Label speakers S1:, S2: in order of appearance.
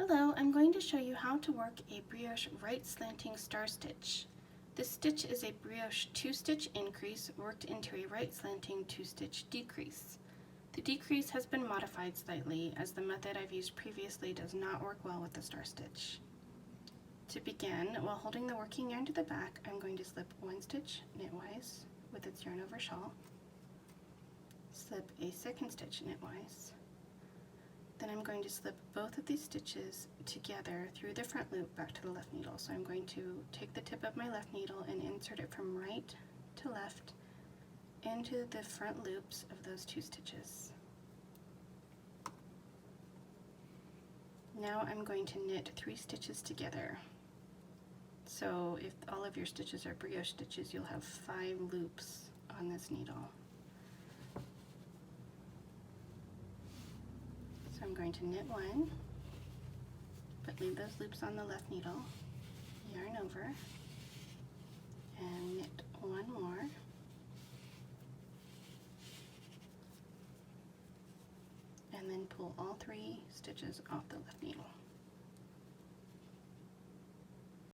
S1: Hello, I'm going to show you how to work a Brioche Right-Slanting Star Stitch. This stitch is a Brioche 2-stitch increase worked into a right-slanting 2-stitch decrease. The decrease has been modified slightly as the method I've used previously does not work well with the star stitch. To begin, while holding the working yarn to the back, I'm going to slip one stitch knitwise with its yarn over shawl, slip a second stitch knitwise. Then I'm going to slip both of these stitches together through the front loop back to the left needle. So I'm going to take the tip of my left needle and insert it from right to left into the front loops of those two stitches. Now I'm going to knit 3 stitches together. So if all of your stitches are brioche stitches, you'll have 5 loops on this needle. So I'm going to knit 1, but leave those loops on the left needle, yarn over, and knit 1 more, and then pull all 3 stitches off the left needle.